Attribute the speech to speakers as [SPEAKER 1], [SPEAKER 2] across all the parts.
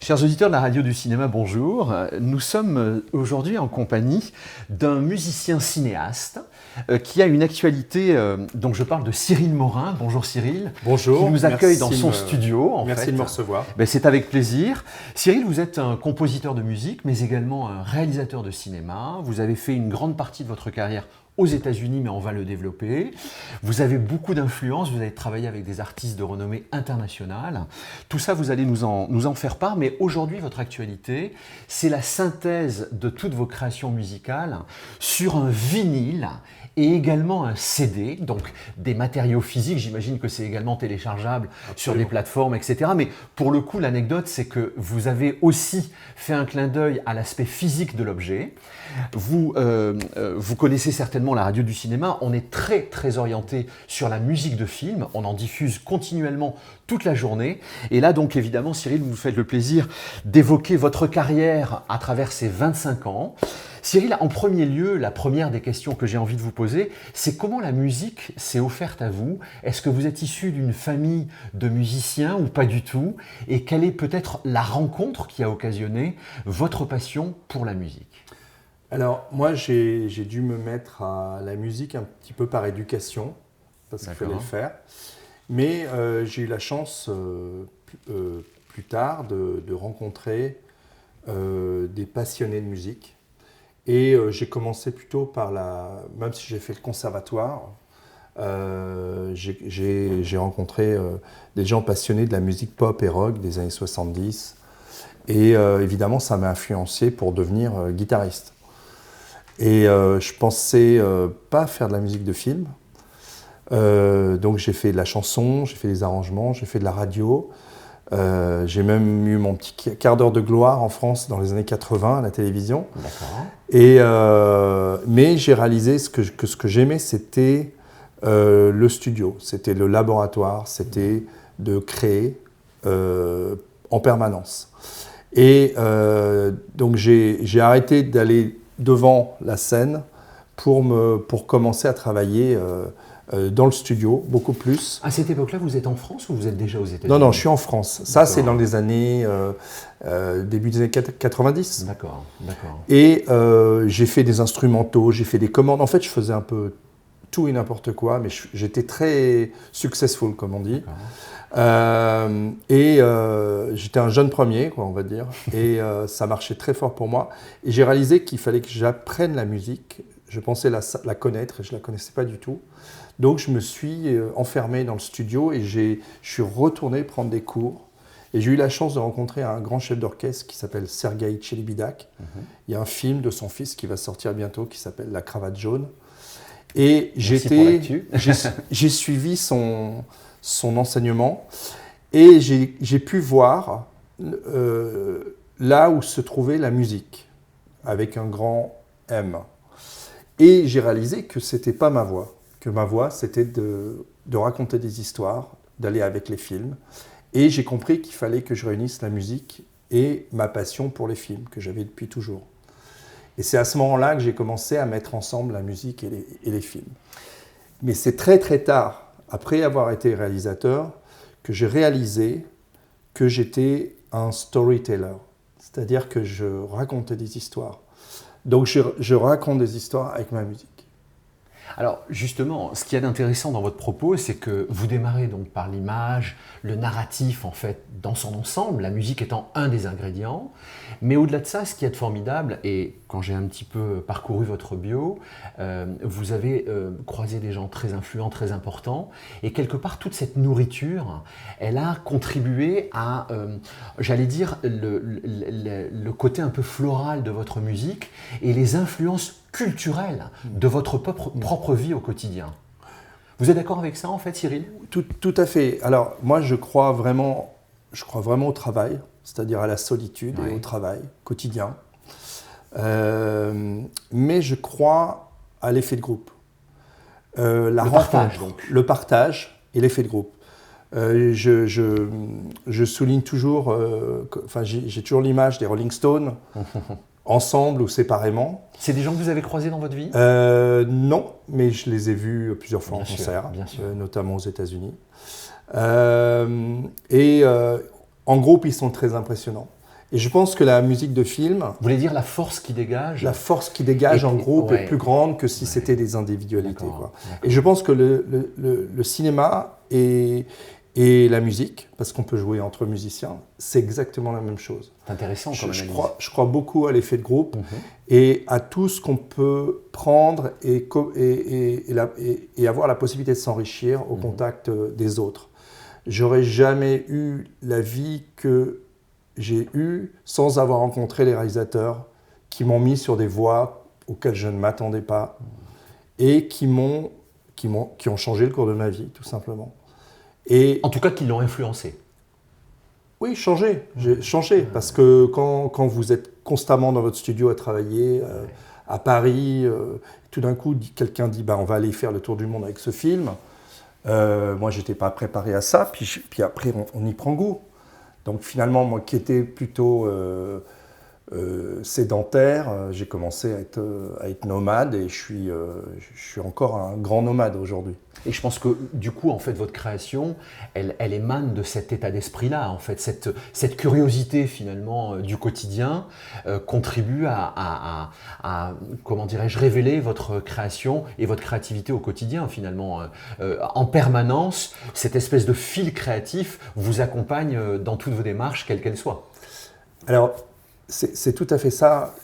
[SPEAKER 1] Chers auditeurs de la radio du cinéma, bonjour. Nous sommes aujourd'hui en compagnie d'un musicien cinéaste qui a une actualité dont je parle de Cyril Morin. Bonjour Cyril.
[SPEAKER 2] Bonjour.
[SPEAKER 1] Qui nous accueille dans son studio.
[SPEAKER 2] Merci de me recevoir.
[SPEAKER 1] C'est avec plaisir. Cyril, vous êtes un compositeur de musique, mais également un réalisateur de cinéma. Vous avez fait une grande partie de votre carrière aux États-Unis, mais on va le développer. Vous avez beaucoup d'influence, vous avez travaillé avec des artistes de renommée internationale. Tout ça, vous allez nous en faire part, mais aujourd'hui, votre actualité, c'est la synthèse de toutes vos créations musicales sur un vinyle et également un CD, donc des matériaux physiques. J'imagine que c'est également téléchargeable sur des plateformes, etc. Mais pour le coup, l'anecdote, c'est que vous avez aussi fait un clin d'œil à l'aspect physique de l'objet. Vous connaissez certainement la radio du cinéma. On est très orienté sur la musique de film. On en diffuse continuellement toute la journée. Et là, donc, évidemment, Cyril, vous vous faites le plaisir d'évoquer votre carrière à travers ces 25 ans. Cyril, en premier lieu, la première des questions que j'ai envie de vous poser, c'est comment la musique s'est offerte à vous? Est-ce que vous êtes issu d'une famille de musiciens ou pas du tout? Et quelle est peut-être la rencontre qui a occasionné votre passion pour la musique?
[SPEAKER 2] Alors, moi, j'ai dû me mettre à la musique un petit peu par éducation, parce qu'il fallait le faire. Mais j'ai eu la chance, plus tard, de rencontrer des passionnés de musique. Et j'ai commencé plutôt par même si j'ai fait le conservatoire, j'ai rencontré des gens passionnés de la musique pop et rock des années 70. Et évidemment, ça m'a influencé pour devenir guitariste. Et je pensais pas faire de la musique de film. Donc j'ai fait de la chanson, j'ai fait des arrangements, j'ai fait de la radio. J'ai même eu mon petit quart d'heure de gloire en France dans les années 80 à la télévision. Mais j'ai réalisé que ce que j'aimais, c'était le studio, c'était le laboratoire, c'était de créer en permanence. Et donc j'ai arrêté d'aller devant la scène pour commencer à travailler dans le studio, beaucoup plus.
[SPEAKER 1] À cette époque-là, vous êtes en France ou vous êtes déjà aux États-Unis?
[SPEAKER 2] Non, je suis en France. Ça, c'est dans les années, début des années 90.
[SPEAKER 1] D'accord.
[SPEAKER 2] Et j'ai fait des instrumentaux, j'ai fait des commandes. En fait, je faisais un peu tout et n'importe quoi, mais j'étais très successful, comme on dit. J'étais un jeune premier, quoi, on va dire. Et ça marchait très fort pour moi. Et j'ai réalisé qu'il fallait que j'apprenne la musique. Je pensais la connaître et je ne la connaissais pas du tout. Donc je me suis enfermé dans le studio et je suis retourné prendre des cours. Et j'ai eu la chance de rencontrer un grand chef d'orchestre qui s'appelle Sergueï Tchelibidak. Il y a un film de son fils qui va sortir bientôt qui s'appelle La cravate jaune. Et j'ai suivi son enseignement et j'ai pu voir là où se trouvait la musique, avec un grand M. Et j'ai réalisé que ce n'était pas ma voix, que ma voix c'était de raconter des histoires, d'aller avec les films. Et j'ai compris qu'il fallait que je réunisse la musique et ma passion pour les films, que j'avais depuis toujours. Et c'est à ce moment-là que j'ai commencé à mettre ensemble la musique et les films. Mais c'est très tard, après avoir été réalisateur, que j'ai réalisé que j'étais un storyteller. C'est-à-dire que je racontais des histoires. Donc je raconte des histoires avec ma musique.
[SPEAKER 1] Alors justement, ce qu'il y a d'intéressant dans votre propos, c'est que vous démarrez donc par l'image, le narratif en fait dans son ensemble, la musique étant un des ingrédients. Mais au-delà de ça, ce qu'il y a de formidable, et quand j'ai un petit peu parcouru votre bio, vous avez croisé des gens très influents, très importants, et quelque part toute cette nourriture, elle a contribué à, j'allais dire, le côté un peu floral de votre musique et les influences culturelles de votre propre vie au quotidien. Vous êtes d'accord avec ça en fait, Cyril?
[SPEAKER 2] Tout à fait. Alors moi je crois vraiment au travail, c'est-à-dire à la solitude et au travail quotidien. Mais je crois à l'effet de groupe. La rencontre, le partage et l'effet de groupe. Je souligne toujours, j'ai toujours l'image des Rolling Stones, ensemble ou séparément.
[SPEAKER 1] C'est des gens que vous avez croisés dans votre vie?
[SPEAKER 2] Non, mais je les ai vus plusieurs fois en concert, notamment aux États-Unis. En groupe, ils sont très impressionnants. Et je pense que la musique de film,
[SPEAKER 1] Vous voulez dire la force qui dégage?
[SPEAKER 2] la force qui dégage en groupe
[SPEAKER 1] ouais.
[SPEAKER 2] est plus grande que si
[SPEAKER 1] Ouais.
[SPEAKER 2] c'était des individualités.
[SPEAKER 1] D'accord,
[SPEAKER 2] Quoi.
[SPEAKER 1] d'accord.
[SPEAKER 2] Et je pense que le cinéma et la musique, parce qu'on peut jouer entre musiciens, c'est exactement la même chose.
[SPEAKER 1] C'est intéressant comme analyse.
[SPEAKER 2] Je crois beaucoup à l'effet de groupe
[SPEAKER 1] Mhm.
[SPEAKER 2] et à tout ce qu'on peut prendre et avoir la possibilité de s'enrichir au contact des autres. J'aurais jamais eu la vie que j'ai eue sans avoir rencontré les réalisateurs qui m'ont mis sur des voies auxquelles je ne m'attendais pas et qui ont changé le cours de ma vie, tout simplement. Et
[SPEAKER 1] En tout cas, qui l'ont influencé.
[SPEAKER 2] oui, j'ai changé, parce que quand vous êtes constamment dans votre studio à travailler, à Paris, tout d'un coup, quelqu'un dit on va aller faire le tour du monde avec ce film. Moi, je n'étais pas préparé à ça, puis après, on y prend goût. Donc finalement, moi qui étais plutôt sédentaire, j'ai commencé à être nomade et je suis encore un grand nomade aujourd'hui.
[SPEAKER 1] Et je pense que du coup, en fait, votre création, elle émane de cet état d'esprit-là. En fait, cette curiosité finalement du quotidien contribue à comment dirais-je, révéler votre création et votre créativité au quotidien finalement. En permanence, cette espèce de fil créatif vous accompagne dans toutes vos démarches, quelles qu'elles soient.
[SPEAKER 2] Alors, c'est tout à fait ça.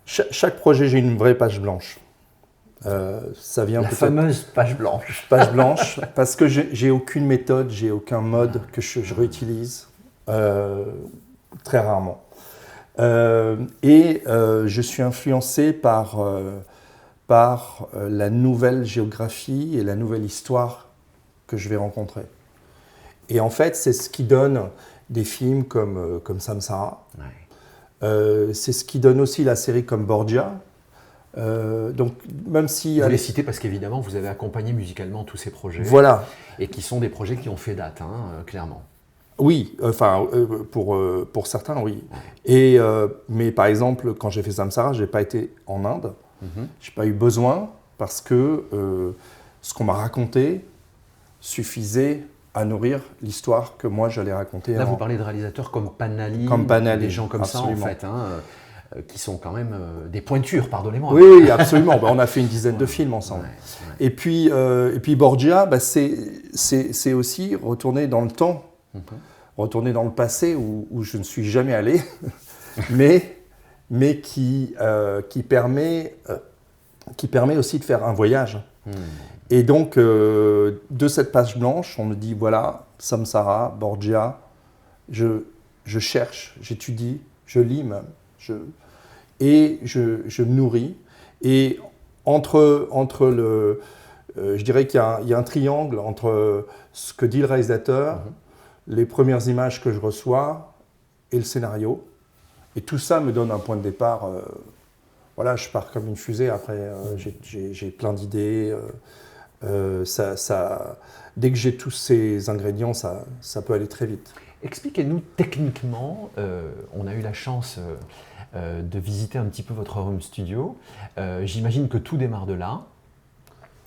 [SPEAKER 2] Chaque projet, j'ai une vraie page blanche. Ça vient
[SPEAKER 1] La
[SPEAKER 2] peut-être
[SPEAKER 1] fameuse page blanche.
[SPEAKER 2] page blanche parce que j'ai aucune méthode, j'ai aucun mode que je réutilise très rarement. Je suis influencé par la nouvelle géographie et la nouvelle histoire que je vais rencontrer. Et en fait, c'est ce qui donne des films comme Samsara.
[SPEAKER 1] Ouais.
[SPEAKER 2] C'est ce qui donne aussi la série comme Borgia. Donc, même si...
[SPEAKER 1] Vous les citez parce qu'évidemment, vous avez accompagné musicalement tous ces projets.
[SPEAKER 2] Voilà.
[SPEAKER 1] Et qui sont des projets qui ont fait date, clairement.
[SPEAKER 2] Oui, pour certains, oui. Mais par exemple, quand j'ai fait Samsara, je n'ai pas été en Inde. Je n'ai pas eu besoin parce que ce qu'on m'a raconté suffisait à nourrir l'histoire que moi j'allais raconter.
[SPEAKER 1] Là, vous parlez de réalisateurs comme Panali, des gens comme
[SPEAKER 2] absolument.
[SPEAKER 1] ça, en fait, qui sont quand même des pointures, pardonnez-moi.
[SPEAKER 2] Oui, absolument. On a fait une dizaine de films ensemble.
[SPEAKER 1] Ouais.
[SPEAKER 2] Et puis Borgia, c'est aussi retourner dans le temps, retourner dans le passé où je ne suis jamais allé, mais qui permet aussi de faire un voyage. Et donc, de cette page blanche, on me dit, voilà, Samsara, Borgia, je cherche, j'étudie, je lis même, et je me nourris. Et je dirais qu'il y a un triangle entre ce que dit le réalisateur, les premières images que je reçois et le scénario. Et tout ça me donne un point de départ. Voilà, je pars comme une fusée. Après, j'ai plein d'idées. Dès que j'ai tous ces ingrédients, ça peut aller très vite.
[SPEAKER 1] Expliquez-nous techniquement, on a eu la chance de visiter un petit peu votre home studio. J'imagine que tout démarre de là.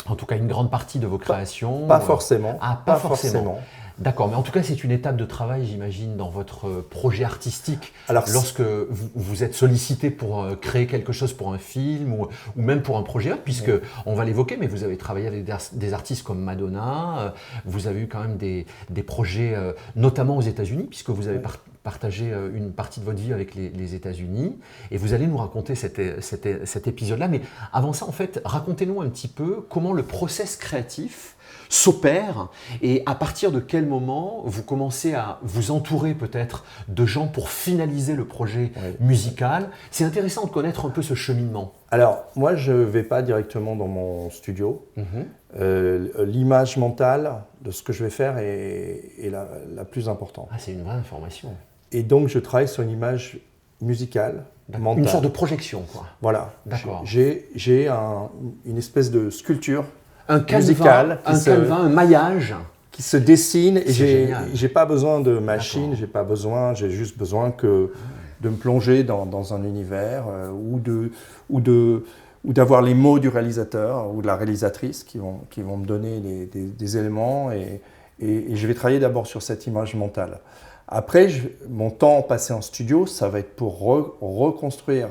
[SPEAKER 1] En tout cas, une grande partie de vos créations.
[SPEAKER 2] Pas forcément.
[SPEAKER 1] Pas forcément. D'accord, mais en tout cas, c'est une étape de travail, j'imagine, dans votre projet artistique.
[SPEAKER 2] Alors,
[SPEAKER 1] lorsque vous êtes sollicité pour créer quelque chose pour un film ou même pour un projet, puisque on va l'évoquer, mais vous avez travaillé avec des artistes comme Madonna, vous avez eu quand même des projets, notamment aux États-Unis, puisque vous avez partagé une partie de votre vie avec les États-Unis, et vous allez nous raconter cet épisode-là. Mais avant ça, en fait, racontez-nous un petit peu comment le process créatif s'opère et à partir de quel moment vous commencez à vous entourer peut-être de gens pour finaliser le projet musical. C'est intéressant de connaître un peu ce cheminement.
[SPEAKER 2] Alors, moi, je ne vais pas directement dans mon studio. L'image mentale de ce que je vais faire est la plus importante.
[SPEAKER 1] Ah, c'est une vraie information.
[SPEAKER 2] Et donc, je travaille sur une image musicale, mentale.
[SPEAKER 1] Une sorte de projection, quoi.
[SPEAKER 2] Voilà.
[SPEAKER 1] D'accord.
[SPEAKER 2] J'ai une espèce de sculpture
[SPEAKER 1] un
[SPEAKER 2] musicale.
[SPEAKER 1] Canevas, un maillage.
[SPEAKER 2] Qui se dessine. Et j'ai pas besoin de machine, j'ai juste besoin de me plonger dans un univers ou d'avoir les mots du réalisateur ou de la réalisatrice qui vont me donner des éléments et je vais travailler d'abord sur cette image mentale. Après, mon temps passé en studio, ça va être pour reconstruire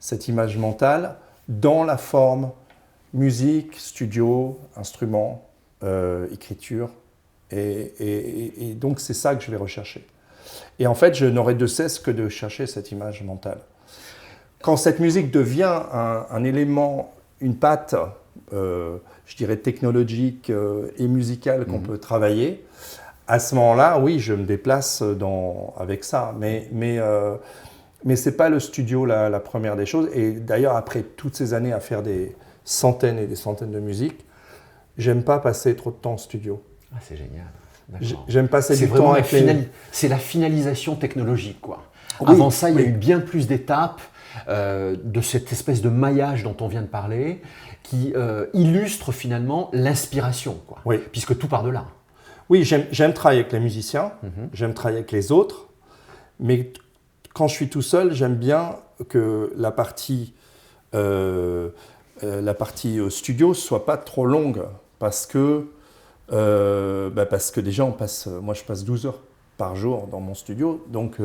[SPEAKER 2] cette image mentale dans la forme musique, studio, instrument, écriture. Et donc, c'est ça que je vais rechercher. Et en fait, je n'aurai de cesse que de chercher cette image mentale. Quand cette musique devient un élément, une patte, je dirais technologique et musicale qu'on peut travailler, à ce moment-là, oui, je me déplace avec ça. Mais ce n'est pas le studio la première des choses. Et d'ailleurs, après toutes ces années à faire des centaines et des centaines de musiques, j'aime pas passer trop de temps en studio.
[SPEAKER 1] Ah, c'est génial.
[SPEAKER 2] J'aime passer du temps avec
[SPEAKER 1] C'est la finalisation technologique, quoi.
[SPEAKER 2] Oui,
[SPEAKER 1] Avant ça, il y a eu bien plus d'étapes de cette espèce de maillage dont on vient de parler qui illustre finalement l'inspiration, quoi.
[SPEAKER 2] Oui.
[SPEAKER 1] Puisque tout part de là.
[SPEAKER 2] Oui, j'aime travailler avec les musiciens, j'aime travailler avec les autres, mais quand je suis tout seul, j'aime bien que la partie studio ne soit pas trop longue parce que déjà, moi je passe 12 heures par jour dans mon studio, donc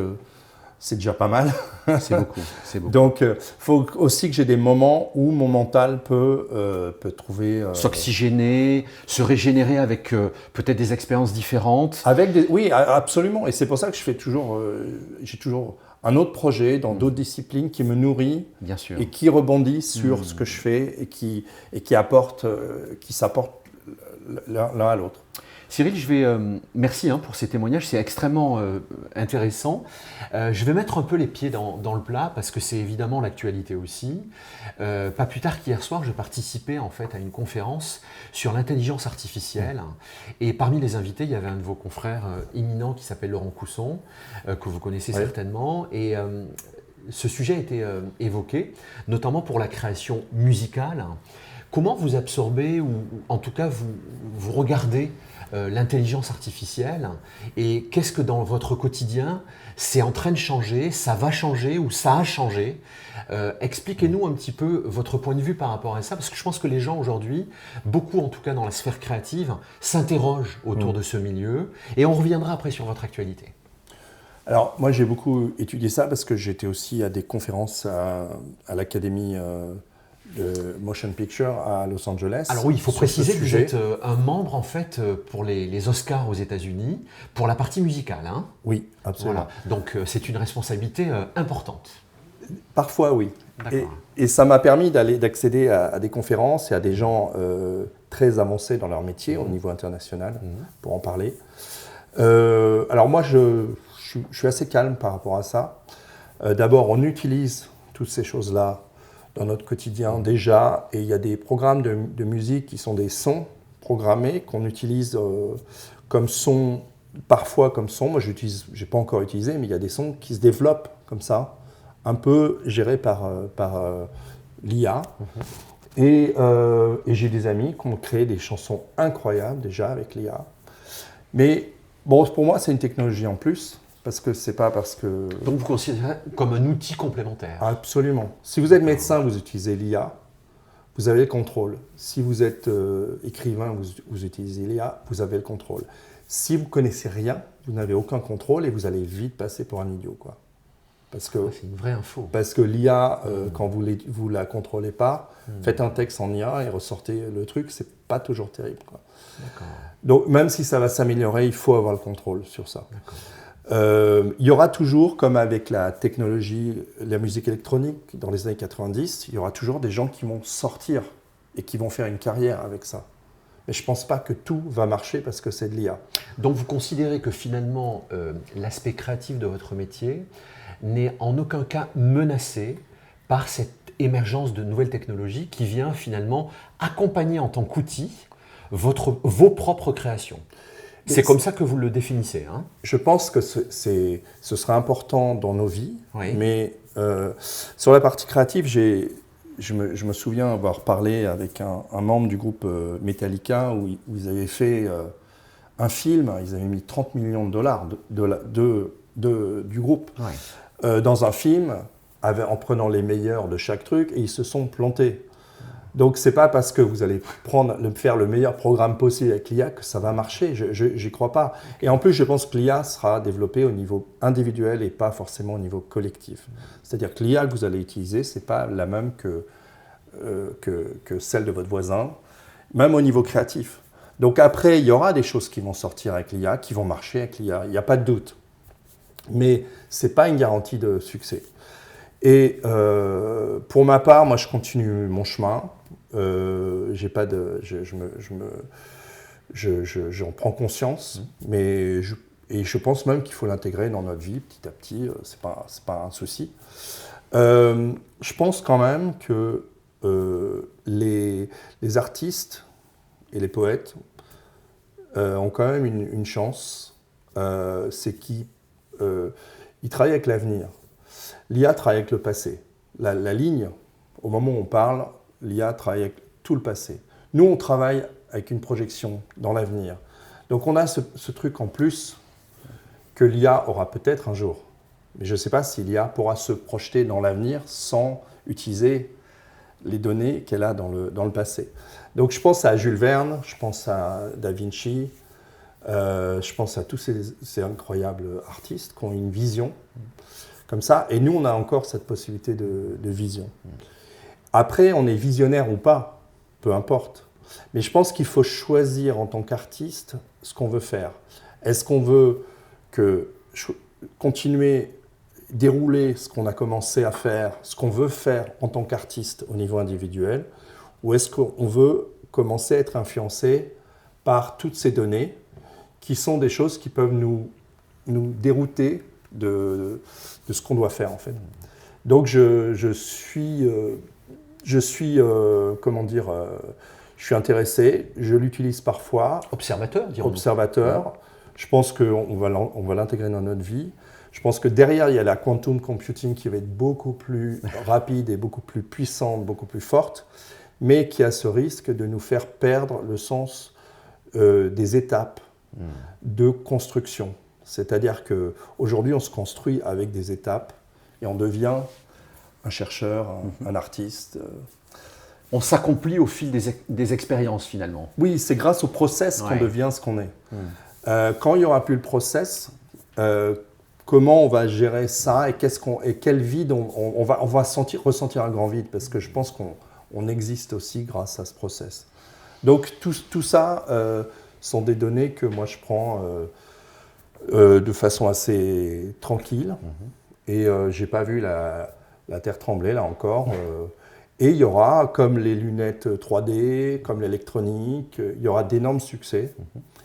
[SPEAKER 2] c'est déjà pas mal.
[SPEAKER 1] C'est beaucoup, c'est beaucoup.
[SPEAKER 2] Donc il faut aussi que j'ai des moments où mon mental peut trouver…
[SPEAKER 1] S'oxygéner, se régénérer avec peut-être des expériences différentes.
[SPEAKER 2] Oui, absolument. Et c'est pour ça que j'ai toujours un autre projet dans d'autres disciplines qui me nourrit.
[SPEAKER 1] Bien sûr.
[SPEAKER 2] Et qui rebondit sur ce que je fais et qui s'apporte l'un à l'autre.
[SPEAKER 1] Cyril, merci pour ces témoignages, c'est extrêmement intéressant. Je vais mettre un peu les pieds dans le plat parce que c'est évidemment l'actualité aussi. Pas plus tard qu'hier soir, je participais en fait à une conférence sur l'intelligence artificielle et parmi les invités, il y avait un de vos confrères éminents qui s'appelle Laurent Cousson, que vous connaissez certainement. Et ce sujet a été évoqué, notamment pour la création musicale. Comment vous absorbez ou en tout cas vous regardez l'intelligence artificielle et qu'est-ce que dans votre quotidien c'est en train de changer, ça va changer ou ça a changé? Expliquez-nous un petit peu votre point de vue par rapport à ça parce que je pense que les gens aujourd'hui, beaucoup en tout cas dans la sphère créative, s'interrogent autour de ce milieu et on reviendra après sur votre actualité.
[SPEAKER 2] Alors moi j'ai beaucoup étudié ça parce que j'étais aussi à des conférences à l'Académie de Motion Picture à Los Angeles.
[SPEAKER 1] Alors oui, il faut préciser que vous êtes un membre en fait pour les Oscars aux États-Unis pour la partie musicale. Hein.
[SPEAKER 2] Oui, absolument.
[SPEAKER 1] Voilà. Donc c'est une responsabilité importante.
[SPEAKER 2] Parfois oui. Et ça m'a permis d'accéder à des conférences et à des gens très avancés dans leur métier au niveau international pour en parler. Alors moi je suis assez calme par rapport à ça. D'abord on utilise toutes ces choses-là dans notre quotidien déjà, et il y a des programmes de musique qui sont des sons programmés qu'on utilise comme son, parfois comme son. Moi, j'ai pas encore utilisé, mais il y a des sons qui se développent comme ça, un peu gérés par l'IA. Et j'ai des amis qui ont créé des chansons incroyables déjà avec l'IA. Mais bon, pour moi, c'est une technologie en plus. Parce que c'est pas parce que…
[SPEAKER 1] Donc vous considérez ça comme un outil complémentaire?
[SPEAKER 2] Absolument. Si vous êtes médecin, vous utilisez l'IA, vous avez le contrôle. Si vous êtes écrivain, vous utilisez l'IA, vous avez le contrôle. Si vous ne connaissez rien, vous n'avez aucun contrôle et vous allez vite passer pour un idiot, quoi. Parce que
[SPEAKER 1] c'est une vraie info.
[SPEAKER 2] Parce que l'IA, quand vous la contrôlez pas, faites un texte en IA et ressortez le truc, c'est pas toujours terrible, quoi.
[SPEAKER 1] D'accord.
[SPEAKER 2] Donc même si ça va s'améliorer, il faut avoir le contrôle sur ça.
[SPEAKER 1] D'accord.
[SPEAKER 2] Il y aura toujours, comme avec la technologie, la musique électronique dans les années 90, il y aura toujours des gens qui vont sortir et qui vont faire une carrière avec ça. Mais je ne pense pas que tout va marcher parce que c'est de l'IA.
[SPEAKER 1] Donc vous considérez que finalement l'aspect créatif de votre métier n'est en aucun cas menacé par cette émergence de nouvelles technologies qui vient finalement accompagner en tant qu'outil vos propres créations. C'est comme ça que vous le définissez, hein? Je
[SPEAKER 2] pense que ce sera important dans nos vies,
[SPEAKER 1] oui.
[SPEAKER 2] Mais sur la partie créative, je me souviens avoir parlé avec un membre du groupe Metallica où ils avaient fait un film, ils avaient mis 30 millions de dollars du groupe dans un film en prenant les meilleurs de chaque truc et ils se sont plantés. Donc, c'est pas parce que vous allez faire le meilleur programme possible avec l'IA que ça va marcher. J'y crois pas. Et en plus, je pense que l'IA sera développée au niveau individuel et pas forcément au niveau collectif. C'est-à-dire que l'IA que vous allez utiliser, c'est pas la même que celle de votre voisin, même au niveau créatif. Donc après, il y aura des choses qui vont sortir avec l'IA, qui vont marcher avec l'IA, il n'y a pas de doute. Mais ce n'est pas une garantie de succès. Et pour ma part, moi je continue mon chemin. J'ai pas de, j'en prends conscience, mais je pense même qu'il faut l'intégrer dans notre vie petit à petit, c'est pas un souci. Je pense quand même que les artistes et les poètes ont quand même une chance, c'est qu'ils travaillent avec l'avenir. L'IA travaille avec le passé. La ligne, au moment où on parle, l'IA travaille avec tout le passé. Nous, on travaille avec une projection dans l'avenir. Donc on a ce truc en plus que l'IA aura peut-être un jour. Mais je ne sais pas si l'IA pourra se projeter dans l'avenir sans utiliser les données qu'elle a dans le passé. Donc je pense à Jules Verne, je pense à Da Vinci, je pense à tous ces incroyables artistes qui ont une vision comme ça. Et nous, on a encore cette possibilité de vision. Après, on est visionnaire ou pas, peu importe. Mais je pense qu'il faut choisir en tant qu'artiste ce qu'on veut faire. Est-ce qu'on veut continuer dérouler ce qu'on a commencé à faire, ce qu'on veut faire en tant qu'artiste au niveau individuel, ou est-ce qu'on veut commencer à être influencé par toutes ces données qui sont des choses qui peuvent nous dérouter de ce qu'on doit faire en fait. Donc je suis intéressé, je l'utilise parfois.
[SPEAKER 1] Observateur, dirons-nous.
[SPEAKER 2] Observateur. Ouais. Je pense qu'on va l'intégrer dans notre vie. Je pense que derrière, il y a la quantum computing qui va être beaucoup plus rapide et beaucoup plus puissante, beaucoup plus forte, mais qui a ce risque de nous faire perdre le sens des étapes de construction. C'est-à-dire qu'aujourd'hui, on se construit avec des étapes et on devient un chercheur, un artiste.
[SPEAKER 1] On s'accomplit au fil des expériences, finalement.
[SPEAKER 2] Oui, c'est grâce au process qu'on devient ce qu'on est. Quand il n'y aura plus le process, comment on va gérer ça et quel vide on va ressentir un grand vide, parce que je pense qu'on existe aussi grâce à ce process. Donc tout ça sont des données que moi je prends de façon assez tranquille et je n'ai pas vu la terre trembler là encore. Et il y aura, comme les lunettes 3D, comme l'électronique, il y aura d'énormes succès.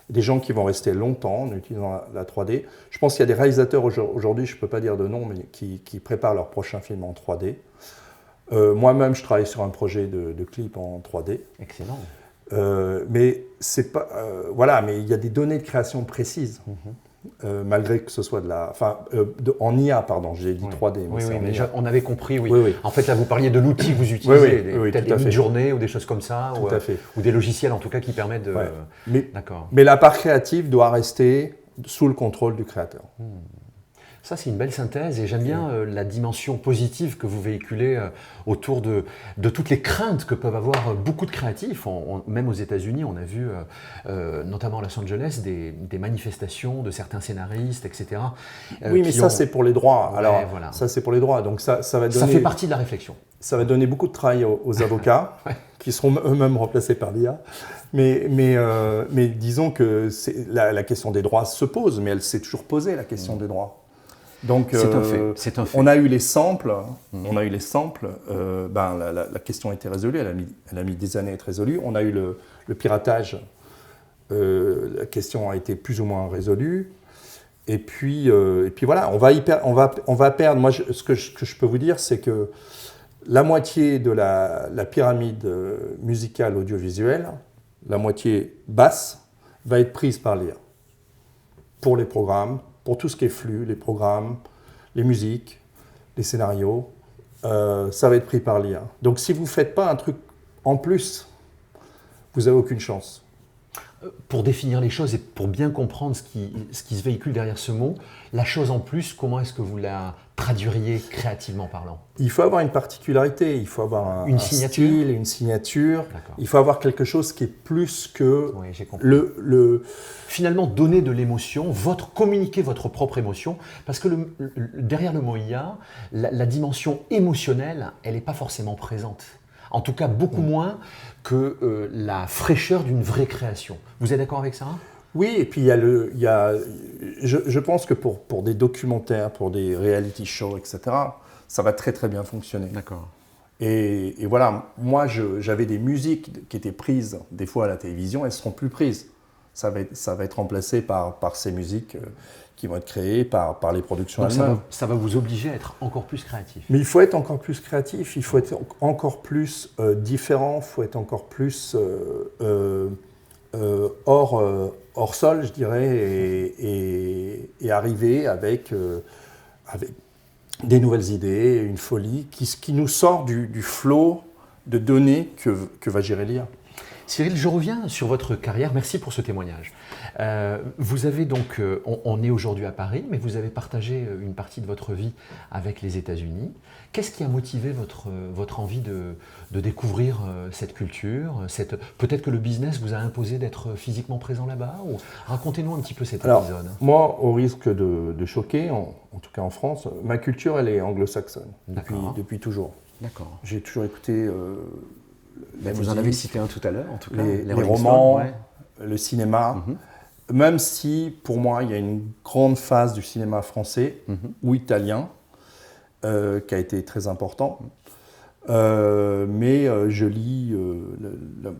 [SPEAKER 2] Des gens qui vont rester longtemps en utilisant la 3D. Je pense qu'il y a des réalisateurs aujourd'hui, je ne peux pas dire de nom, mais qui préparent leur prochain film en 3D. Moi-même, je travaille sur un projet de clip en 3D.
[SPEAKER 1] Excellent.
[SPEAKER 2] Mais c'est pas, mais il y a des données de création précises. Malgré que ce soit en IA, pardon, j'ai dit 3D.
[SPEAKER 1] Mais on avait compris, oui. En fait, là, vous parliez de l'outil que vous utilisez, peut-être des mid-journées ou des choses comme ça, ou des logiciels en tout cas qui permettent de...
[SPEAKER 2] D'accord. Mais la part créative doit rester sous le contrôle du créateur.
[SPEAKER 1] Ça, c'est une belle synthèse et j'aime bien la dimension positive que vous véhiculez autour de toutes les craintes que peuvent avoir beaucoup de créatifs. Même aux États-Unis, on a vu, notamment à Los Angeles, des manifestations de certains scénaristes, etc.
[SPEAKER 2] Oui, mais ça, c'est pour les droits. Alors, ça, c'est pour les droits. Donc, ça va donner...
[SPEAKER 1] Ça fait partie de la réflexion.
[SPEAKER 2] Ça va donner beaucoup de travail aux avocats, qui seront eux-mêmes remplacés par l'IA. Mais disons que la question des droits se pose, mais elle s'est toujours posée, la question des droits. Donc,
[SPEAKER 1] c'est un fait.
[SPEAKER 2] On a eu les samples. La question a été résolue. Elle a mis des années à être résolue. On a eu le piratage. La question a été plus ou moins résolue. Et puis voilà, on va perdre. Moi, ce que je peux vous dire, c'est que la moitié de la pyramide musicale audiovisuelle, la moitié basse, va être prise par l'IA pour les programmes. Pour tout ce qui est flux, les programmes, les musiques, les scénarios, ça va être pris par l'IA. Donc si vous ne faites pas un truc en plus, vous n'avez aucune chance.
[SPEAKER 1] pour définir les choses et pour bien comprendre ce qui se véhicule derrière ce mot, la chose en plus, comment est-ce que vous la traduiriez créativement parlant?
[SPEAKER 2] Il faut avoir une particularité, il faut avoir
[SPEAKER 1] Une
[SPEAKER 2] un
[SPEAKER 1] signature.
[SPEAKER 2] style, une signature.
[SPEAKER 1] D'accord.
[SPEAKER 2] Il faut avoir quelque chose qui est plus que
[SPEAKER 1] Oui, j'ai compris.
[SPEAKER 2] le...
[SPEAKER 1] Finalement, donner de l'émotion, communiquer votre propre émotion, parce que derrière le mot IA, la dimension émotionnelle, elle n'est pas forcément présente. En tout cas, beaucoup moins que la fraîcheur d'une vraie création. Vous êtes d'accord avec ça?
[SPEAKER 2] Oui, et puis je pense que pour des documentaires, pour des reality shows, etc., ça va très très bien fonctionner.
[SPEAKER 1] D'accord.
[SPEAKER 2] Et voilà, moi j'avais des musiques qui étaient prises des fois à la télévision, elles ne seront plus prises. Ça va être remplacé par ces musiques qui vont être créées par les productions allemandes.
[SPEAKER 1] Ça va vous obliger à être encore plus créatif.
[SPEAKER 2] Mais il faut être encore plus créatif, il faut être encore plus différent, il faut être encore plus hors sol, je dirais, et arriver avec des nouvelles idées, une folie qui nous sort du flot de données que va gérer l'IA.
[SPEAKER 1] Cyril, je reviens sur votre carrière. Merci pour ce témoignage. Vous avez donc, on est aujourd'hui à Paris, mais vous avez partagé une partie de votre vie avec les États-Unis. Qu'est-ce qui a motivé votre envie de découvrir cette culture? Peut-être que le business vous a imposé d'être physiquement présent là-bas? Racontez-nous un petit peu cet épisode.
[SPEAKER 2] Moi, au risque de choquer, en tout cas en France, ma culture, elle est anglo-saxonne depuis toujours.
[SPEAKER 1] D'accord.
[SPEAKER 2] J'ai toujours écouté
[SPEAKER 1] vous en avez cité un tout à l'heure, en tout cas.
[SPEAKER 2] Les romans, le cinéma. Même si, pour moi, il y a une grande phase du cinéma français ou italien qui a été très important. Mais je lis la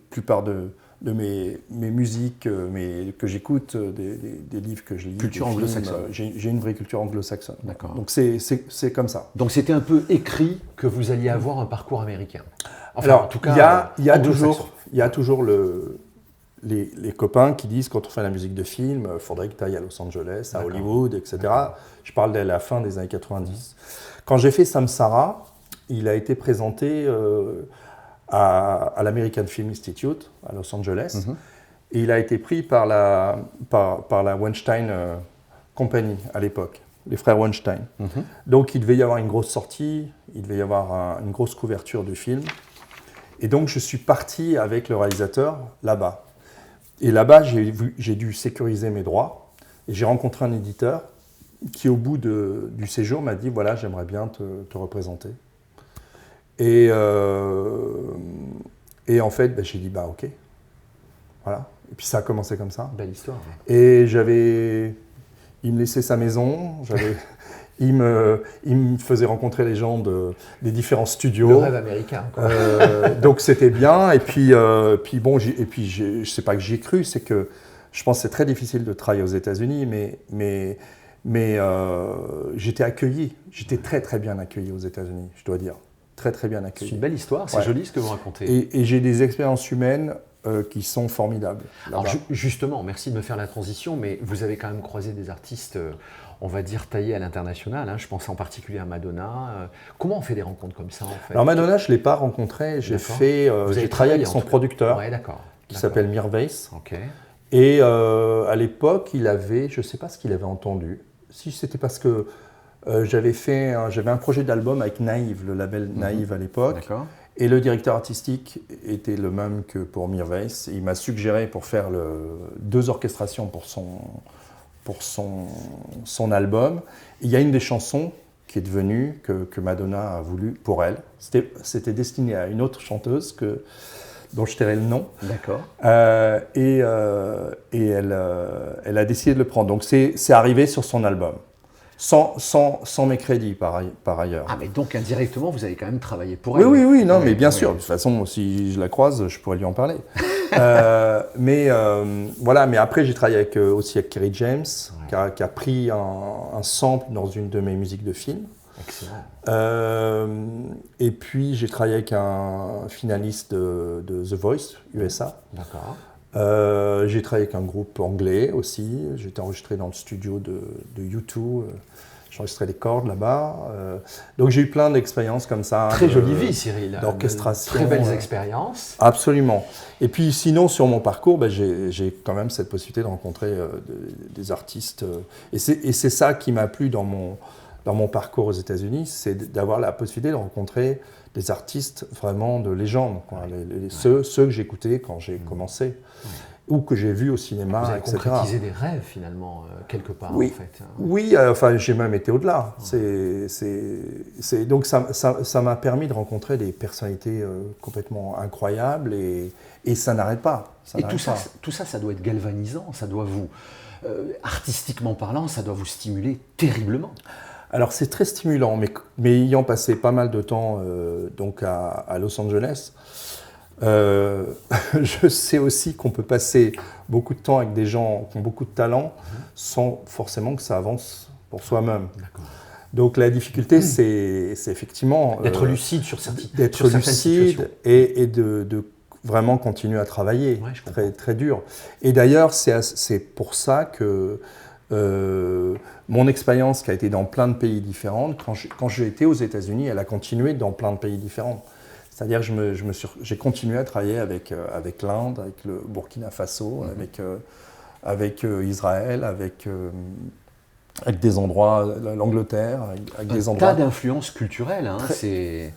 [SPEAKER 2] plupart de mes musiques que j'écoute, des livres que je lis.
[SPEAKER 1] Culture anglo-saxonne.
[SPEAKER 2] J'ai une vraie culture anglo-saxonne.
[SPEAKER 1] D'accord.
[SPEAKER 2] Donc c'est comme ça.
[SPEAKER 1] Donc c'était un peu écrit que vous alliez avoir un parcours américain. Enfin,
[SPEAKER 2] alors,
[SPEAKER 1] en tout cas,
[SPEAKER 2] il y a toujours les copains qui disent, quand on fait la musique de film, il faudrait que tu ailles à Los Angeles, à Hollywood, etc. Je parle de la fin des années 90. Quand j'ai fait Samsara, il a été présenté à l'American Film Institute à Los Angeles. Et il a été pris par la Weinstein Company à l'époque, les frères Weinstein. Donc il devait y avoir une grosse sortie, il devait y avoir une grosse couverture du film. Et donc je suis parti avec le réalisateur là-bas. Et là-bas, j'ai dû sécuriser mes droits. Et j'ai rencontré un éditeur qui, au bout du séjour, m'a dit « Voilà, j'aimerais bien te représenter ». Et en fait, j'ai dit « Bah ok ». Voilà. Et puis ça a commencé comme ça.
[SPEAKER 1] Belle histoire.
[SPEAKER 2] Et il me laissait sa maison. Il me faisait rencontrer les gens des différents studios.
[SPEAKER 1] Le rêve américain.
[SPEAKER 2] Donc c'était bien. Et puis je sais pas que j'y ai cru, c'est que je pense que c'est très difficile de travailler aux États-Unis, mais j'étais accueilli. J'étais très très bien accueilli aux États-Unis, je dois dire. Très très bien accueilli.
[SPEAKER 1] C'est une belle histoire, c'est joli ce que vous racontez.
[SPEAKER 2] Et j'ai des expériences humaines qui sont formidables.
[SPEAKER 1] Alors justement, merci de me faire la transition, mais vous avez quand même croisé des artistes, on va dire, taillés à l'international. Je pense en particulier à Madonna. Comment on fait des rencontres comme ça, en fait?
[SPEAKER 2] Alors Madonna, je ne l'ai pas rencontré. J'ai travaillé avec son producteur, qui s'appelle Mirwais. Et à l'époque, il avait, je ne sais pas ce qu'il avait entendu. Si c'était parce que j'avais un projet d'album avec Naïve, le label Naïve à l'époque. Et le directeur artistique était le même que pour Mirwais. Il m'a suggéré pour faire 2 orchestrations pour son album. Il y a une des chansons qui est devenue, que Madonna a voulu pour elle. C'était destiné à une autre chanteuse dont je tairai le nom.
[SPEAKER 1] D'accord.
[SPEAKER 2] Et elle a décidé de le prendre. Donc c'est arrivé sur son album. Sans mes crédits par ailleurs.
[SPEAKER 1] Ah, mais donc indirectement, vous avez quand même travaillé pour elle.
[SPEAKER 2] Oui, non, mais bien sûr. De toute façon, si je la croise, je pourrais lui en parler. Mais après, j'ai travaillé aussi avec Kerry James, qui a pris un sample dans une de mes musiques de film.
[SPEAKER 1] Excellent.
[SPEAKER 2] Et puis, j'ai travaillé avec un finaliste de The Voice, USA.
[SPEAKER 1] D'accord.
[SPEAKER 2] J'ai travaillé avec un groupe anglais aussi. J'ai été enregistré dans le studio de U2. J'enregistrais les cordes là-bas. Donc j'ai eu plein d'expériences comme ça.
[SPEAKER 1] Très jolie vie, Cyril.
[SPEAKER 2] D'orchestration.
[SPEAKER 1] Très belles expériences.
[SPEAKER 2] Absolument. Et puis sinon, sur mon parcours, j'ai quand même cette possibilité de rencontrer des artistes. Et c'est ça qui m'a plu dans mon parcours aux États-Unis, c'est d'avoir la possibilité de rencontrer des artistes vraiment de légende, quoi. Ceux que j'écoutais quand j'ai commencé, ou que j'ai vus au cinéma,
[SPEAKER 1] Vous avez
[SPEAKER 2] etc.
[SPEAKER 1] concrétisé des rêves, finalement, quelque part,
[SPEAKER 2] Oui.
[SPEAKER 1] en fait.
[SPEAKER 2] Oui, enfin, j'ai même été au-delà. Donc ça m'a permis de rencontrer des personnalités complètement incroyables, et ça n'arrête pas.
[SPEAKER 1] Et tout ça, ça doit être galvanisant, ça doit vous, artistiquement parlant, ça doit vous stimuler terriblement.
[SPEAKER 2] Alors c'est très stimulant, mais ayant passé pas mal de temps donc à Los Angeles, je sais aussi qu'on peut passer beaucoup de temps avec des gens qui ont beaucoup de talent sans forcément que ça avance pour soi-même.
[SPEAKER 1] D'accord.
[SPEAKER 2] Donc la difficulté, c'est effectivement
[SPEAKER 1] d'être lucide sur certaines
[SPEAKER 2] lucide et de vraiment continuer à travailler, très, très dur. Et d'ailleurs, c'est pour ça que mon expérience qui a été dans plein de pays différents, quand j'ai été aux États-Unis, elle a continué dans plein de pays différents. C'est-à-dire que j'ai continué à travailler avec l'Inde, avec le Burkina Faso, avec Israël, avec des endroits, l'Angleterre, avec des endroits.
[SPEAKER 1] Un tas d'influences culturelles. Hein, c'est...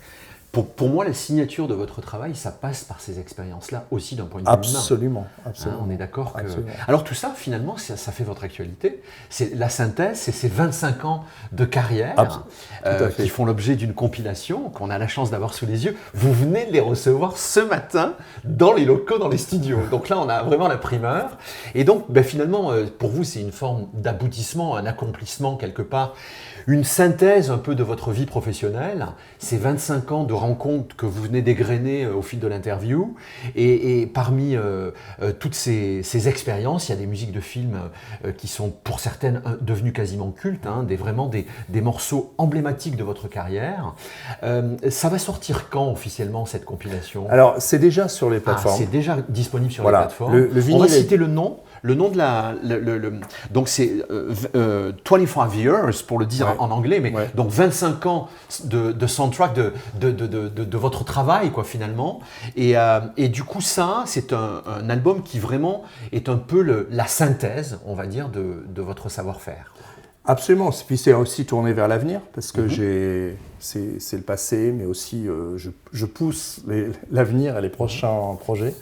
[SPEAKER 1] Pour moi, la signature de votre travail, ça passe par ces expériences-là aussi d'un point de vue
[SPEAKER 2] absolument,
[SPEAKER 1] humain.
[SPEAKER 2] Absolument.
[SPEAKER 1] On est d'accord que...
[SPEAKER 2] Absolument.
[SPEAKER 1] Alors tout ça, finalement, ça fait votre actualité. C'est la synthèse, c'est ces 25 ans de carrière qui font l'objet d'une compilation qu'on a la chance d'avoir sous les yeux. Vous venez de les recevoir ce matin dans les locaux, dans les studios. Donc là, on a vraiment la primeur. Et donc, finalement, pour vous, c'est une forme d'aboutissement, un accomplissement quelque part. Une synthèse un peu de votre vie professionnelle, ces 25 ans de rencontres que vous venez d'égrener au fil de l'interview, et parmi toutes ces expériences, il y a des musiques de films qui sont pour certaines devenues quasiment cultes, hein, vraiment des morceaux emblématiques de votre carrière. Ça va sortir quand officiellement cette compilation ?
[SPEAKER 2] Alors c'est déjà sur les plateformes.
[SPEAKER 1] C'est déjà disponible sur les plateformes. On va citer le nom. Le nom de donc c'est 25 years pour le dire en anglais, mais donc 25 ans de soundtrack de votre travail, quoi, finalement. Et du coup, ça, c'est un album qui vraiment est un peu la synthèse, on va dire, de votre savoir-faire.
[SPEAKER 2] Absolument. Puis c'est aussi tourné vers l'avenir, parce que c'est le passé, mais aussi je pousse l'avenir et les prochains projets.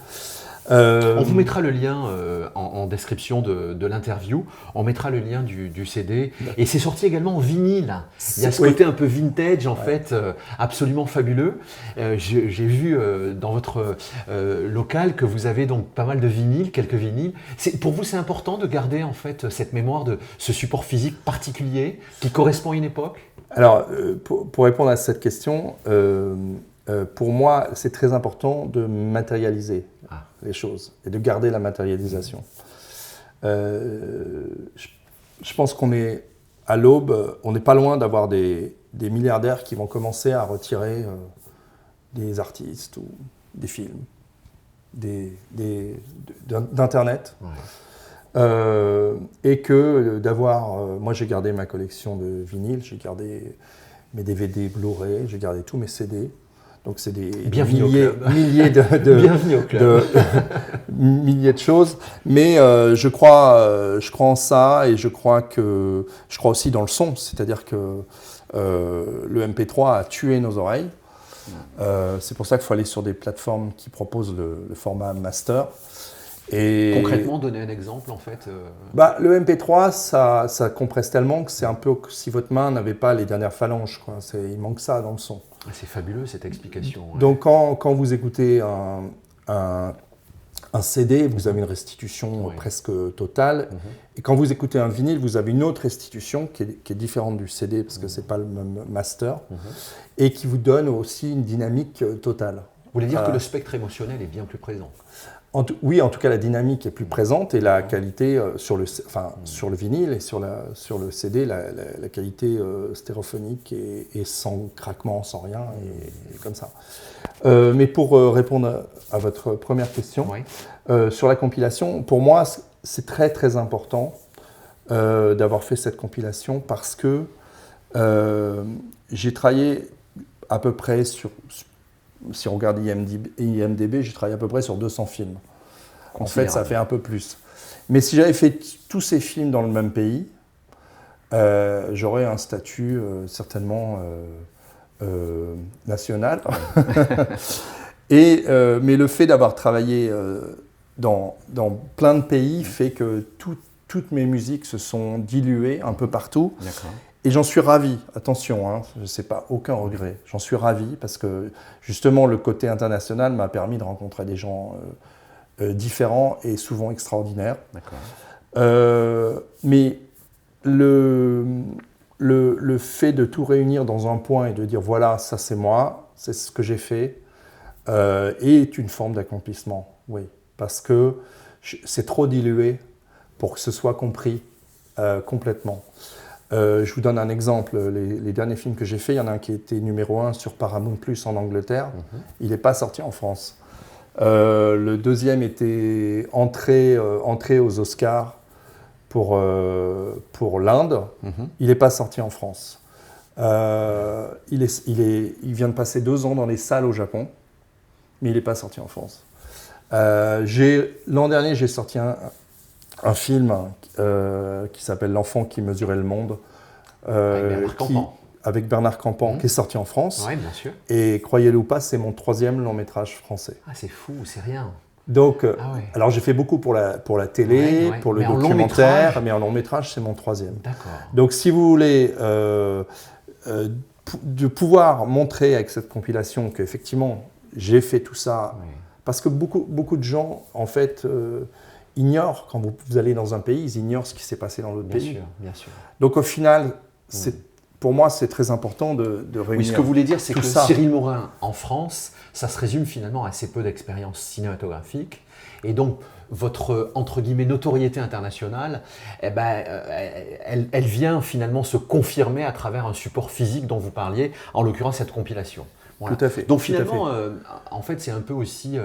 [SPEAKER 1] On vous mettra le lien en description de l'interview. On mettra le lien du CD. Et c'est sorti également en vinyle. Il y a ce côté un peu vintage, en fait, absolument fabuleux. J'ai vu dans votre local que vous avez donc pas mal de vinyles, quelques vinyles. Pour vous, c'est important de garder en fait cette mémoire de ce support physique particulier qui correspond à une époque ?
[SPEAKER 2] Alors, pour répondre à cette question, pour moi, c'est très important de matérialiser les choses et de garder la matérialisation. Je pense qu'on est à l'aube, on n'est pas loin d'avoir des milliardaires qui vont commencer à retirer des artistes ou des films d'Internet. Et que d'avoir... moi, j'ai gardé ma collection de vinyles, j'ai gardé mes DVD Blu-ray, j'ai gardé tous mes CD. Donc c'est des milliers de choses. Mais je crois en ça, et je crois aussi dans le son. C'est-à-dire que le MP3 a tué nos oreilles. C'est pour ça qu'il faut aller sur des plateformes qui proposent le format master. Et
[SPEAKER 1] concrètement, donner un exemple en fait.
[SPEAKER 2] Le MP3, ça compresse tellement que c'est un peu comme si votre main n'avait pas les dernières phalanges, quoi. Il manque ça dans le son.
[SPEAKER 1] C'est fabuleux cette explication.
[SPEAKER 2] Donc quand vous écoutez un CD, vous avez une restitution presque totale. Et quand vous écoutez un vinyle, vous avez une autre restitution qui est différente du CD parce que ce n'est pas le même master et qui vous donne aussi une dynamique totale.
[SPEAKER 1] Vous voulez dire que le spectre émotionnel est bien plus présent ?
[SPEAKER 2] Oui, en tout cas, la dynamique est plus présente et la qualité sur le vinyle et sur le CD, la qualité stéréophonique est sans craquement, sans rien, et comme ça. Mais pour répondre à votre première question, sur la compilation, pour moi, c'est très très important d'avoir fait cette compilation parce que J'ai travaillé à peu près si on regarde IMDb, j'ai travaillé à peu près sur 200 films. En fait, ça fait un peu plus. Mais si j'avais fait tous ces films dans le même pays, j'aurais un statut certainement national. Mais le fait d'avoir travaillé dans plein de pays fait que toutes mes musiques se sont diluées un peu partout.
[SPEAKER 1] D'accord.
[SPEAKER 2] Et j'en suis ravi, attention, hein, je ne sais pas, aucun regret. J'en suis ravi parce que justement le côté international m'a permis de rencontrer des gens différents et souvent extraordinaires.
[SPEAKER 1] D'accord.
[SPEAKER 2] Mais le fait de tout réunir dans un point et de dire voilà, ça c'est moi, c'est ce que j'ai fait, est une forme d'accomplissement, oui. Parce que c'est trop dilué pour que ce soit compris complètement. Je vous donne un exemple. Les derniers films que j'ai faits, il y en a un qui était numéro 1 sur Paramount Plus en Angleterre. Il n'est pas sorti en France. Le deuxième était entré aux Oscars pour l'Inde. Il n'est pas sorti en France. Il vient de passer 2 ans dans les salles au Japon, mais il n'est pas sorti en France. L'an dernier, j'ai sorti un film qui s'appelle L'enfant qui mesurait le monde, avec Bernard Campan, qui est sorti en France.
[SPEAKER 1] Oui, bien sûr.
[SPEAKER 2] Et croyez-le ou pas, c'est mon 3e long métrage français.
[SPEAKER 1] Ah, c'est fou, c'est rien.
[SPEAKER 2] Donc, alors j'ai fait beaucoup pour la télé, pour le documentaire, mais en long métrage, c'est mon 3e.
[SPEAKER 1] D'accord.
[SPEAKER 2] Donc si vous voulez de pouvoir montrer avec cette compilation qu'effectivement, j'ai fait tout ça, parce que beaucoup de gens, en fait, ignorent, quand vous allez dans un pays, ils ignorent ce qui s'est passé dans l'autre pays.
[SPEAKER 1] Bien sûr, bien sûr.
[SPEAKER 2] Donc au final, pour moi, c'est très important de réunir.
[SPEAKER 1] Oui, ce que vous voulez dire, c'est que
[SPEAKER 2] ça.
[SPEAKER 1] Cyril Morin, en France, ça se résume finalement à assez peu d'expérience cinématographique. Et donc, votre, entre guillemets, notoriété internationale, elle vient finalement se confirmer à travers un support physique dont vous parliez, en l'occurrence cette compilation. Voilà.
[SPEAKER 2] Tout à fait.
[SPEAKER 1] Donc finalement, en fait, c'est un peu aussi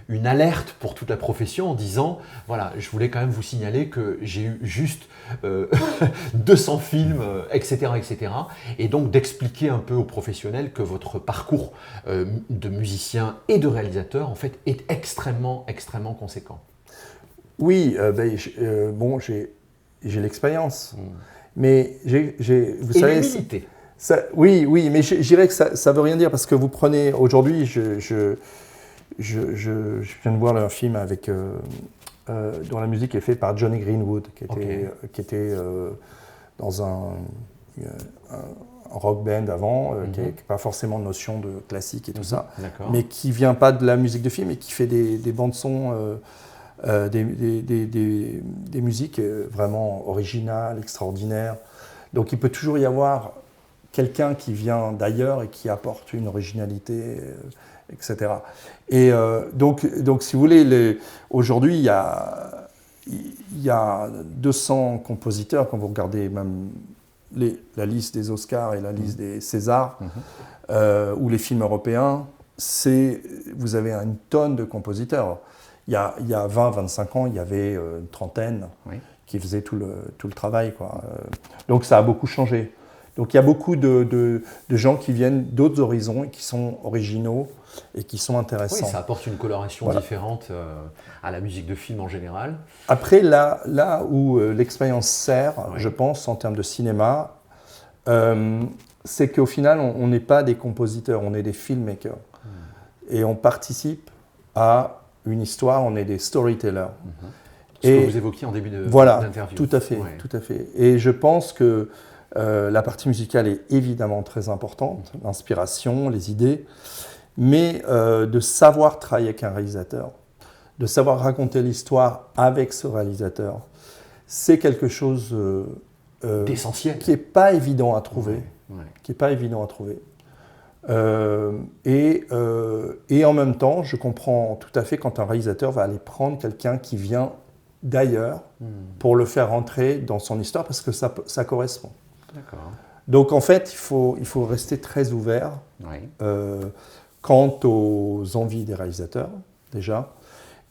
[SPEAKER 1] une alerte pour toute la profession en disant, voilà, je voulais quand même vous signaler que j'ai eu juste 200 films, etc., etc. Et donc d'expliquer un peu aux professionnels que votre parcours de musicien et de réalisateur, en fait, est extrêmement, extrêmement conséquent.
[SPEAKER 2] Oui, bon, j'ai l'expérience. Mais vous savez,
[SPEAKER 1] l'humilité.
[SPEAKER 2] Oui, mais je dirais que ça ne veut rien dire parce que vous prenez aujourd'hui, je viens de voir un film avec dont la musique est faite par Johnny Greenwood, qui était dans un rock band avant, qui n'a pas forcément de notion de classique et tout ça, mais qui vient pas de la musique de film et qui fait des bandes son, des musiques vraiment originales, extraordinaires. Donc il peut toujours y avoir quelqu'un qui vient d'ailleurs et qui apporte une originalité, etc. Et donc, si vous voulez, aujourd'hui, il y a 200 compositeurs, quand vous regardez même la liste des Oscars et la liste des Césars, ou les films européens, vous avez une tonne de compositeurs. Il y a 20-25 ans, il y avait une trentaine qui faisaient tout le travail, quoi. Donc ça a beaucoup changé. Donc il y a beaucoup de gens qui viennent d'autres horizons et qui sont originaux et qui sont intéressants.
[SPEAKER 1] Oui, ça apporte une coloration différente à la musique de film en général.
[SPEAKER 2] Après, là où l'expérience sert, je pense, en termes de cinéma, c'est qu'au final, on n'est pas des compositeurs, on est des filmmakers. Et on participe à une histoire, on est des storytellers.
[SPEAKER 1] Ce que vous évoquiez en début d'interview.
[SPEAKER 2] Voilà, tout à fait. Et je pense que la partie musicale est évidemment très importante, l'inspiration, les idées, mais de savoir travailler avec un réalisateur, de savoir raconter l'histoire avec ce réalisateur, c'est quelque chose
[SPEAKER 1] d'essentiel,
[SPEAKER 2] qui n'est pas évident à trouver, et en même temps, je comprends tout à fait quand un réalisateur va aller prendre quelqu'un qui vient d'ailleurs pour le faire rentrer dans son histoire parce que ça correspond.
[SPEAKER 1] D'accord.
[SPEAKER 2] Donc en fait, il faut rester très ouvert quant aux envies des réalisateurs, déjà,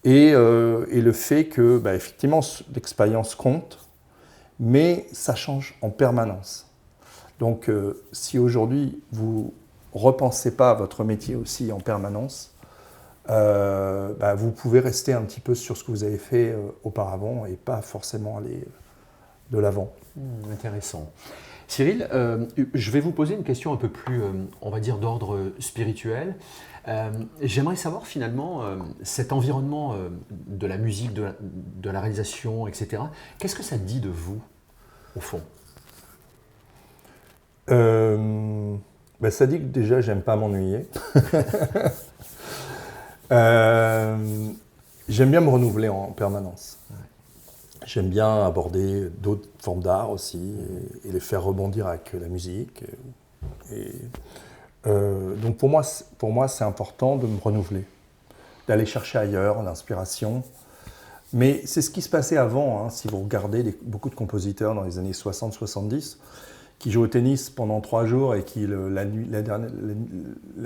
[SPEAKER 2] et le fait que, effectivement, l'expérience compte, mais ça change en permanence. Donc, si aujourd'hui, vous ne repensez pas votre métier aussi en permanence, vous pouvez rester un petit peu sur ce que vous avez fait auparavant et pas forcément aller de l'avant.
[SPEAKER 1] Intéressant. Cyril, je vais vous poser une question un peu plus, on va dire, d'ordre spirituel. J'aimerais savoir finalement cet environnement de la musique, de la réalisation, etc. Qu'est-ce que ça dit de vous, au fond?
[SPEAKER 2] Ça dit que déjà, j'aime pas m'ennuyer. J'aime bien me renouveler en permanence. Ouais. J'aime bien aborder d'autres formes d'art aussi et les faire rebondir avec la musique. Donc pour moi, c'est important de me renouveler, d'aller chercher ailleurs l'inspiration. Mais c'est ce qui se passait avant, hein, si vous regardez beaucoup de compositeurs dans les années 60-70 qui jouaient au tennis pendant 3 jours et qui, la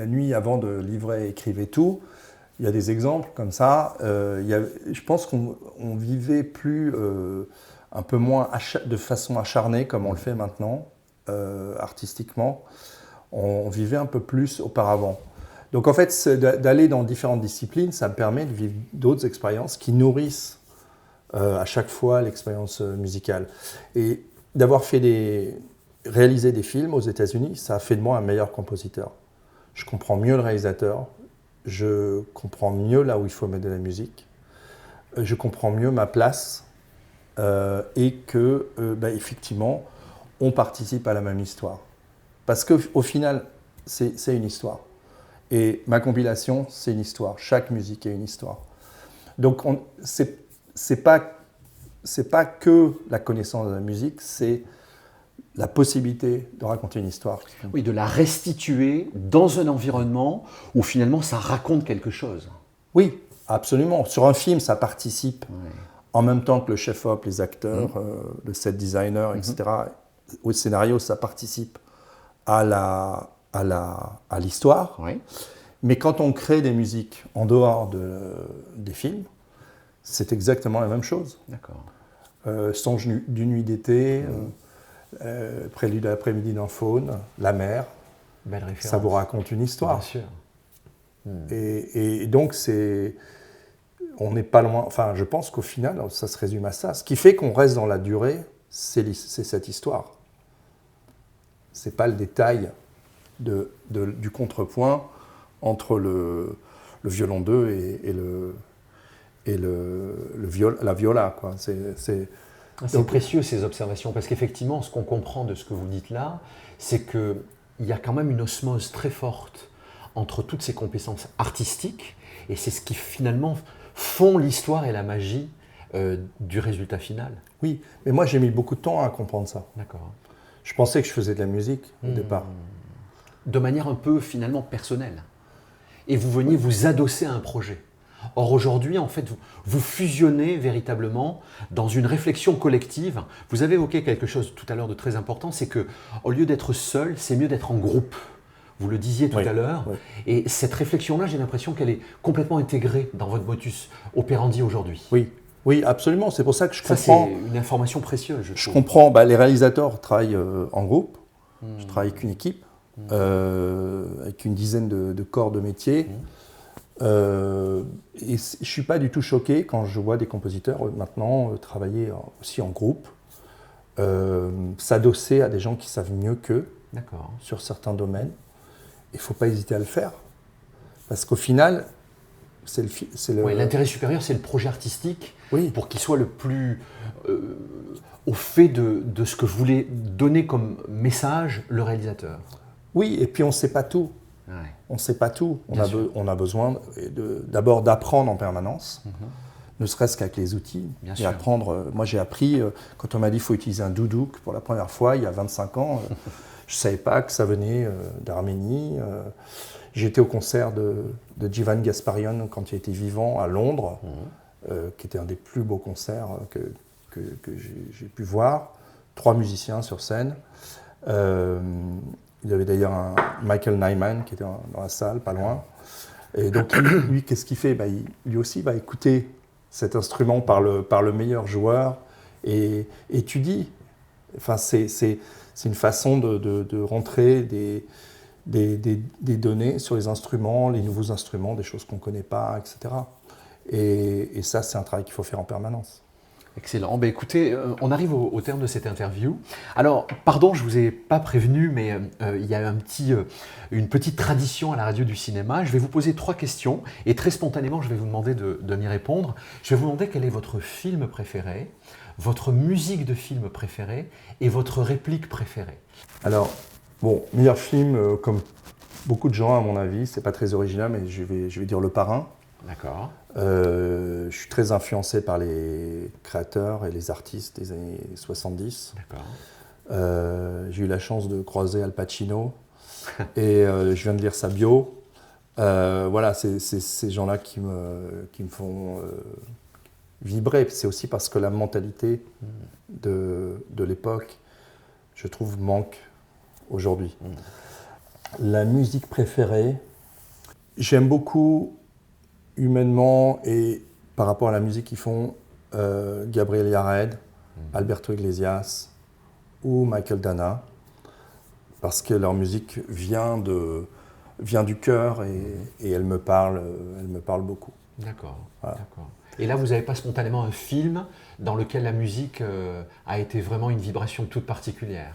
[SPEAKER 2] nuit avant de livrer, écrivaient tout. Il y a des exemples comme ça. Je pense qu'on vivait plus, un peu moins de façon acharnée comme on le fait maintenant, artistiquement. On vivait un peu plus auparavant. Donc en fait, d'aller dans différentes disciplines, ça me permet de vivre d'autres expériences qui nourrissent à chaque fois l'expérience musicale. Et d'avoir réalisé des films aux États-Unis, ça a fait de moi un meilleur compositeur. Je comprends mieux le réalisateur, je comprends mieux là où il faut mettre de la musique, je comprends mieux ma place et que, effectivement, on participe à la même histoire. Parce qu'au final, c'est une histoire. Et ma compilation, c'est une histoire. Chaque musique est une histoire. Donc, c'est pas que la connaissance de la musique, c'est la possibilité de raconter une histoire.
[SPEAKER 1] Oui, de la restituer dans un environnement où finalement ça raconte quelque chose.
[SPEAKER 2] Oui, absolument. Sur un film, ça participe en même temps que le chef-op, les acteurs, le set designer, etc. Au scénario, ça participe à l'histoire.
[SPEAKER 1] Oui.
[SPEAKER 2] Mais quand on crée des musiques en dehors des films, c'est exactement la même chose.
[SPEAKER 1] D'accord.
[SPEAKER 2] Songe d'une nuit d'été, Prélude à l'après-midi d'un faune, La mer.
[SPEAKER 1] Belle référence.
[SPEAKER 2] Ça vous raconte une histoire.
[SPEAKER 1] Bien sûr.
[SPEAKER 2] Et donc, on n'est pas loin. Enfin, je pense qu'au final, ça se résume à ça. Ce qui fait qu'on reste dans la durée, c'est cette histoire. C'est pas le détail du contrepoint entre le violon 2 et la viola, quoi.
[SPEAKER 1] C'est précieux ces observations, parce qu'effectivement, ce qu'on comprend de ce que vous dites là, c'est qu'il y a quand même une osmose très forte entre toutes ces compétences artistiques, et c'est ce qui finalement font l'histoire et la magie du résultat final.
[SPEAKER 2] Oui, mais moi j'ai mis beaucoup de temps à comprendre ça.
[SPEAKER 1] D'accord.
[SPEAKER 2] Je pensais que je faisais de la musique au départ.
[SPEAKER 1] De manière un peu finalement personnelle. Et vous veniez vous adosser à un projet. Or aujourd'hui, en fait, vous fusionnez véritablement dans une réflexion collective. Vous avez évoqué quelque chose tout à l'heure de très important, c'est que au lieu d'être seul, c'est mieux d'être en groupe. Vous le disiez tout à l'heure. Oui. Et cette réflexion-là, j'ai l'impression qu'elle est complètement intégrée dans votre modus operandi aujourd'hui.
[SPEAKER 2] Oui. Oui, absolument. C'est pour ça que je comprends.
[SPEAKER 1] C'est une information précieuse.
[SPEAKER 2] Je comprends. Les réalisateurs travaillent en groupe. Je travaille avec une équipe, avec une dizaine de corps de métier. Et je ne suis pas du tout choqué quand je vois des compositeurs maintenant travailler aussi en groupe, s'adosser à des gens qui savent mieux qu'eux sur certains domaines. Il ne faut pas hésiter à le faire. Parce qu'au final,
[SPEAKER 1] l'intérêt supérieur, c'est le projet artistique pour qu'il soit le plus au fait de ce que voulait donner comme message le réalisateur.
[SPEAKER 2] Oui, et puis on ne sait pas tout. Ouais. On ne sait pas tout. On a besoin d'abord d'apprendre en permanence, ne serait-ce qu'avec les outils. Et apprendre. Moi, j'ai appris, quand on m'a dit qu'il faut utiliser un doudouk pour la première fois, il y a 25 ans, je ne savais pas que ça venait d'Arménie. J'étais au concert de Djivan Gasparian quand il était vivant à Londres, qui était un des plus beaux concerts que j'ai pu voir. 3 musiciens sur scène. Il y avait d'ailleurs un Michael Nyman qui était dans la salle, pas loin. Et donc lui, qu'est-ce qu'il fait ? Lui aussi va écouter cet instrument par le meilleur joueur et étudie Enfin, c'est une façon de rentrer des données sur les instruments, les nouveaux instruments, des choses qu'on ne connaît pas, etc. Et ça, c'est un travail qu'il faut faire en permanence.
[SPEAKER 1] Excellent. Ben écoutez, on arrive au terme de cette interview. Alors, pardon, je ne vous ai pas prévenu, mais il y a une petite tradition à la radio du cinéma. Je vais vous poser 3 questions et très spontanément, je vais vous demander de m'y répondre. Je vais vous demander quel est votre film préféré, votre musique de film préférée et votre réplique préférée.
[SPEAKER 2] Alors, bon, meilleur film, comme beaucoup de gens à mon avis, c'est pas très original, mais je vais dire Le Parrain.
[SPEAKER 1] D'accord.
[SPEAKER 2] Je suis très influencé par les créateurs et les artistes des années 70.
[SPEAKER 1] D'accord.
[SPEAKER 2] J'ai eu la chance de croiser Al Pacino et je viens de lire sa bio. Voilà, c'est ces gens-là qui me font vibrer. C'est aussi parce que la mentalité de l'époque, je trouve, manque aujourd'hui. La musique préférée, j'aime beaucoup humainement et par rapport à la musique qu'ils font, Gabriel Yared, Alberto Iglesias ou Michael Dana, parce que leur musique vient du cœur et elle me parle beaucoup.
[SPEAKER 1] D'accord.
[SPEAKER 2] Voilà.
[SPEAKER 1] D'accord. Et là, vous n'avez pas spontanément un film dans lequel la musique a été vraiment une vibration toute particulière?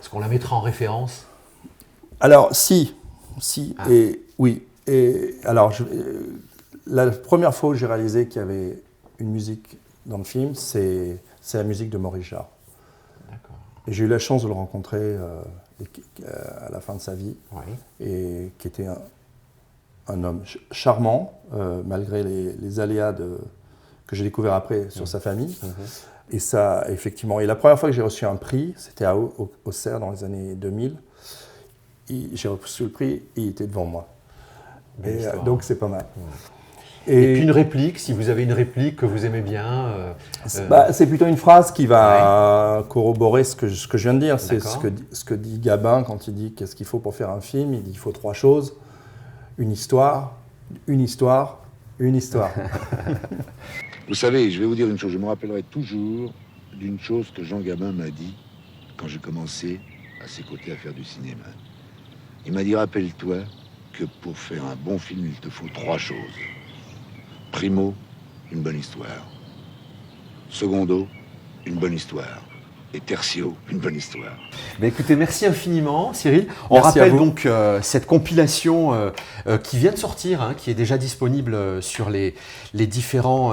[SPEAKER 1] Est-ce qu'on la mettra en référence?
[SPEAKER 2] Alors, si,
[SPEAKER 1] Ah.
[SPEAKER 2] et oui. Et alors, la première fois où j'ai réalisé qu'il y avait une musique dans le film, c'est la musique de Maurice Jarre.
[SPEAKER 1] D'accord.
[SPEAKER 2] Et j'ai eu la chance de le rencontrer à la fin de sa vie,
[SPEAKER 1] Oui.
[SPEAKER 2] et qui était un homme charmant, malgré les aléas que j'ai découvert après sur sa famille. Et ça, effectivement. Et la première fois que j'ai reçu un prix, c'était à Auxerre dans les années 2000. J'ai reçu le prix et il était devant moi. Et, donc c'est pas mal.
[SPEAKER 1] Et puis une réplique, si vous avez une réplique que vous aimez bien.
[SPEAKER 2] C'est plutôt une phrase qui va corroborer ce que je viens de dire. C'est ce que dit Gabin quand il dit qu'est-ce qu'il faut pour faire un film. Il dit qu'il faut 3 choses. Une histoire, une histoire, une histoire.
[SPEAKER 3] Vous savez, je vais vous dire une chose, je me rappellerai toujours d'une chose que Jean Gabin m'a dit quand j'ai commencé à ses côtés à faire du cinéma. Il m'a dit, rappelle-toi que pour faire un bon film, il te faut 3 choses. Primo, une bonne histoire. Secondo, une bonne histoire. Et tertio, une bonne histoire.
[SPEAKER 1] Bah écoutez, merci infiniment Cyril. On
[SPEAKER 2] Merci
[SPEAKER 1] rappelle donc cette compilation qui vient de sortir, qui est déjà disponible sur les différents,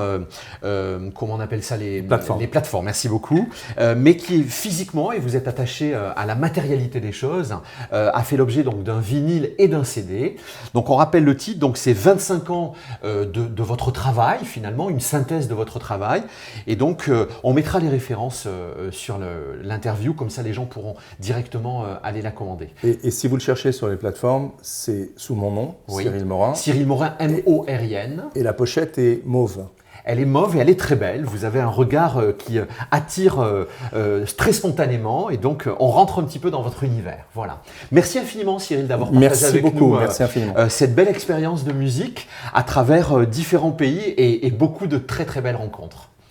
[SPEAKER 1] comment on appelle ça, les plateformes. Merci beaucoup. Mais qui est physiquement, et vous êtes attaché à la matérialité des choses, a fait l'objet donc d'un vinyle et d'un CD. Donc on rappelle le titre, donc c'est 25 ans de votre travail finalement, une synthèse de votre travail. Et donc on mettra les références sur l'interview, comme ça les gens pourront directement aller la commander.
[SPEAKER 2] Et si vous le cherchez sur les plateformes, c'est sous mon nom,
[SPEAKER 1] oui.
[SPEAKER 2] Cyril Morin.
[SPEAKER 1] Cyril Morin, M-O-R-I-N.
[SPEAKER 2] Et la pochette est mauve.
[SPEAKER 1] Elle est mauve et elle est très belle. Vous avez un regard qui attire très spontanément et donc on rentre un petit peu dans votre univers. Voilà. Merci infiniment Cyril d'avoir partagé avec nous cette belle expérience de musique à travers différents pays et beaucoup de très très belles rencontres.